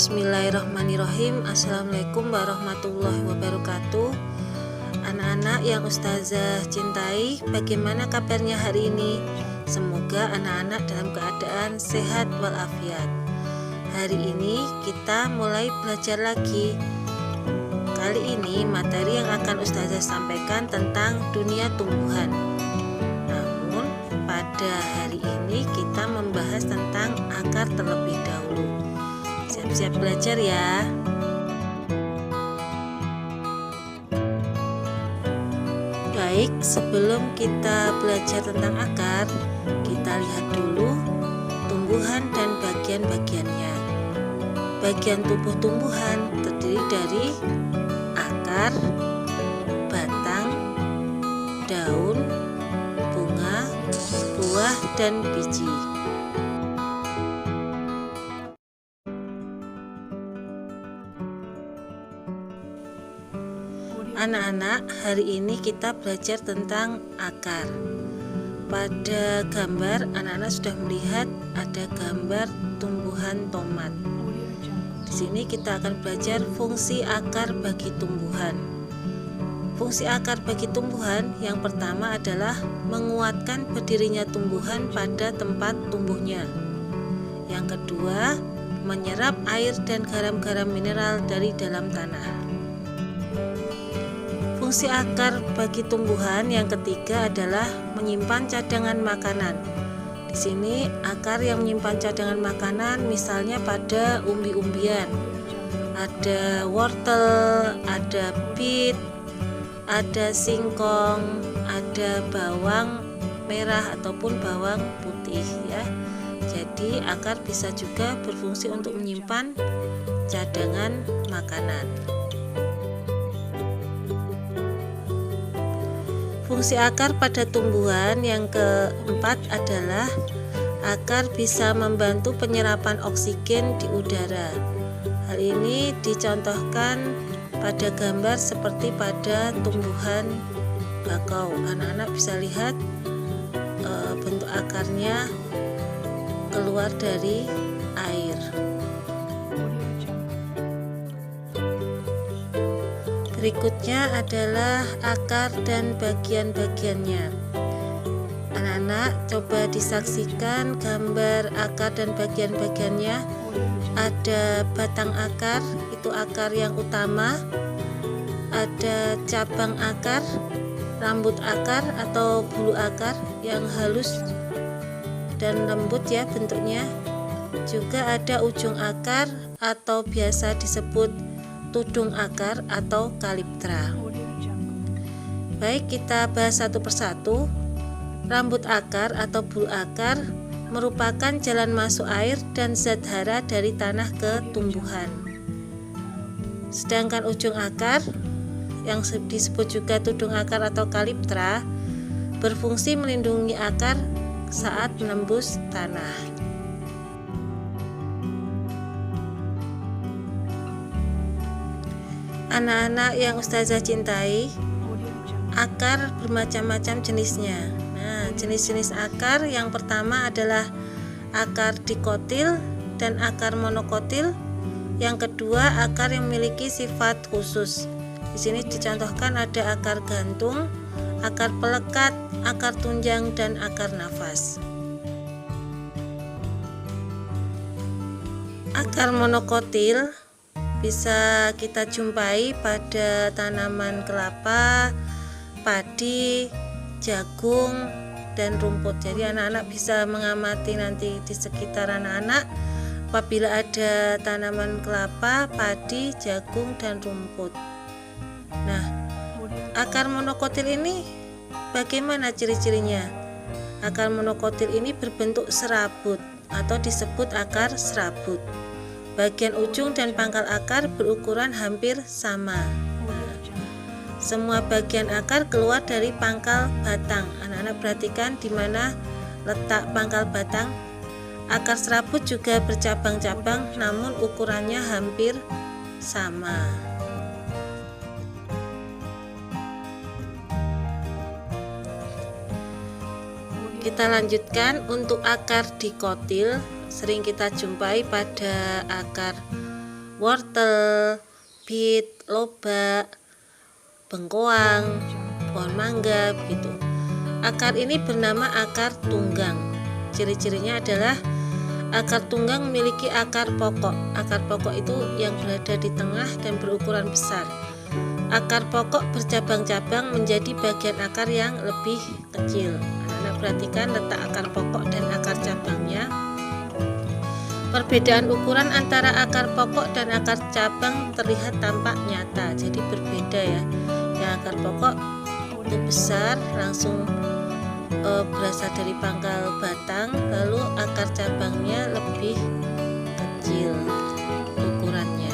Bismillahirrahmanirrahim. Assalamualaikum warahmatullahi wabarakatuh. Anak-anak yang Ustazah cintai, bagaimana kabarnya hari ini? Semoga anak-anak dalam keadaan sehat walafiat. Hari ini kita mulai belajar lagi. Kali ini materi yang akan Ustazah sampaikan tentang dunia tumbuhan. Namun pada hari ini kita membahas tentang akar terlebih dahulu. Siap-siap belajar ya. Baik, sebelum kita belajar tentang akar, kita lihat dulu tumbuhan dan bagian-bagiannya. Bagian tubuh tumbuhan terdiri dari akar, batang, daun, bunga, buah, dan biji. Anak-anak, hari ini kita belajar tentang akar. Pada gambar, anak-anak sudah melihat ada gambar tumbuhan tomat. Di sini kita akan belajar fungsi akar bagi tumbuhan. Fungsi akar bagi tumbuhan yang pertama adalah menguatkan berdirinya tumbuhan pada tempat tumbuhnya. Yang kedua, menyerap air dan garam-garam mineral dari dalam tanah. Fungsi akar bagi tumbuhan yang ketiga adalah menyimpan cadangan makanan. Di sini akar yang menyimpan cadangan makanan misalnya pada umbi-umbian. Ada wortel, ada beet, ada singkong, ada bawang merah ataupun bawang putih ya. Jadi akar bisa juga berfungsi untuk menyimpan cadangan makanan. Fungsi akar pada tumbuhan yang keempat adalah akar bisa membantu penyerapan oksigen di udara. Hal ini dicontohkan pada gambar seperti pada tumbuhan bakau. Anak-anak bisa lihat bentuk akarnya keluar dari air. Berikutnya adalah akar dan bagian-bagiannya. Anak-anak coba disaksikan gambar akar dan bagian-bagiannya. Ada batang akar, itu akar yang utama. Ada cabang akar, rambut akar atau bulu akar yang halus dan lembut ya bentuknya. Juga ada ujung akar atau biasa disebut tudung akar atau kaliptra. Baik, kita bahas satu persatu. Rambut akar atau bulu akar merupakan jalan masuk air dan zat hara dari tanah ke tumbuhan. Sedangkan ujung akar yang disebut juga tudung akar atau kaliptra berfungsi melindungi akar saat menembus tanah. Anak-anak yang Ustazah cintai, akar bermacam-macam jenisnya. Nah, jenis-jenis akar yang pertama adalah akar dikotil dan akar monokotil. Yang kedua, akar yang memiliki sifat khusus. Di sini dicontohkan ada akar gantung, akar pelekat, akar tunjang, dan akar nafas. Akar monokotil bisa kita jumpai pada tanaman kelapa, padi, jagung, dan rumput. Jadi anak-anak bisa mengamati nanti di sekitar anak-anak apabila ada tanaman kelapa, padi, jagung, dan rumput. Nah, akar monokotil ini bagaimana ciri-cirinya? Akar monokotil ini berbentuk serabut atau disebut akar serabut. Bagian ujung dan pangkal akar berukuran hampir sama. Nah, semua bagian akar keluar dari pangkal batang. Anak-anak perhatikan di mana letak pangkal batang. Akar serabut juga bercabang-cabang, namun ukurannya hampir sama. Kita lanjutkan untuk akar dikotil. Sering kita jumpai pada akar wortel, bit, lobak, bengkoang, pohon mangga begitu. Akar ini bernama akar tunggang. Ciri-cirinya adalah akar tunggang memiliki akar pokok. Akar pokok itu yang berada di tengah dan berukuran besar. Akar pokok bercabang-cabang menjadi bagian akar yang lebih kecil. Anak-anak perhatikan letak akar pokok dan akar cabangnya. Perbedaan ukuran antara akar pokok dan akar cabang terlihat tampak nyata, jadi berbeda ya. Yang akar pokok itu besar, langsung berasal dari pangkal batang, lalu akar cabangnya lebih kecil ukurannya.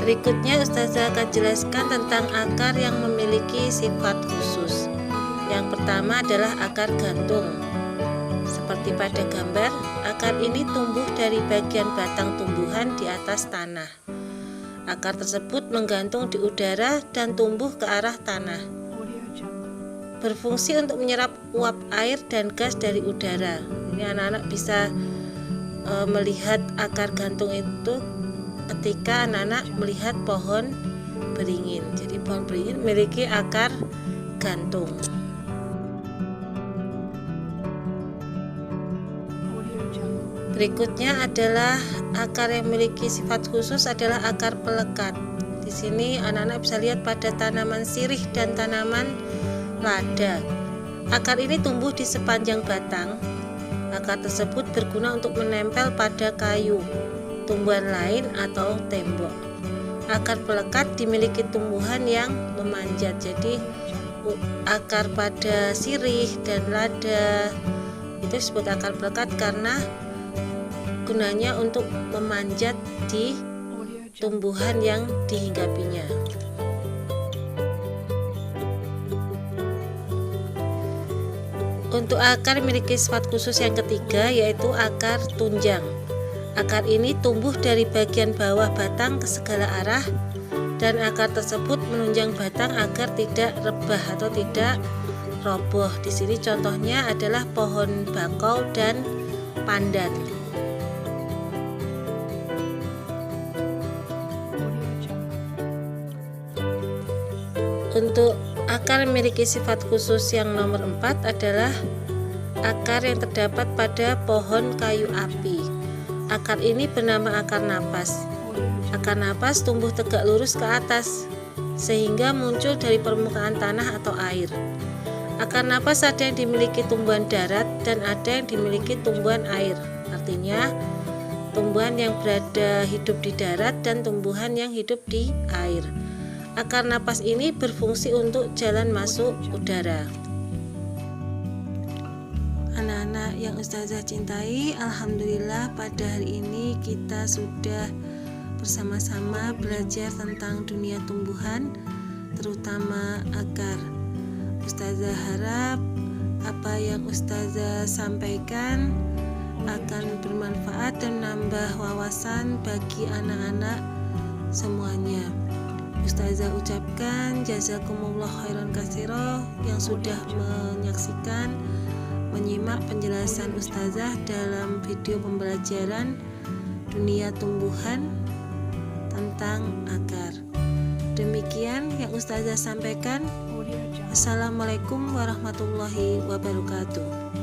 Berikutnya Ustazah akan jelaskan tentang akar yang memiliki sifat khusus. Yang pertama adalah akar gantung. Seperti pada gambar, akar ini tumbuh dari bagian batang tumbuhan di atas tanah. Akar tersebut menggantung di udara dan tumbuh ke arah tanah. Berfungsi untuk menyerap uap air dan gas dari udara. Ini anak-anak bisa melihat akar gantung itu ketika anak-anak melihat pohon beringin. Jadi pohon beringin memiliki akar gantung. Berikutnya adalah akar yang memiliki sifat khusus adalah akar pelekat. Di sini anak-anak bisa lihat pada tanaman sirih dan tanaman lada. Akar ini tumbuh di sepanjang batang. Akar tersebut berguna untuk menempel pada kayu, tumbuhan lain atau tembok. Akar pelekat dimiliki tumbuhan yang memanjat. Jadi akar pada sirih dan lada itu disebut akar pelekat karena gunanya untuk memanjat di tumbuhan yang dihinggapinya. Untuk akar memiliki sifat khusus yang ketiga, yaitu akar tunjang. Akar ini tumbuh dari bagian bawah batang ke segala arah, dan akar tersebut menunjang batang agar tidak rebah atau tidak roboh. Di sini contohnya adalah pohon bakau dan pandan. Untuk akar memiliki sifat khusus yang nomor 4 adalah akar yang terdapat pada pohon kayu api. Akar ini bernama akar napas. Akar napas tumbuh tegak lurus ke atas sehingga muncul dari permukaan tanah atau air. Akar napas ada yang dimiliki tumbuhan darat dan ada yang dimiliki tumbuhan air. Artinya tumbuhan yang berada hidup di darat dan tumbuhan yang hidup di air. Akar napas ini berfungsi untuk jalan masuk udara. Anak-anak yang Ustazah cintai, alhamdulillah pada hari ini kita sudah bersama-sama belajar tentang dunia tumbuhan, terutama akar. Ustazah harap apa yang Ustazah sampaikan akan bermanfaat dan menambah wawasan bagi anak-anak semuanya. Ustazah ucapkan jazakumullah khairan katsira yang sudah menyaksikan, menyimak penjelasan Ustazah dalam video pembelajaran dunia tumbuhan tentang akar. Demikian yang Ustazah sampaikan. Assalamualaikum warahmatullahi wabarakatuh.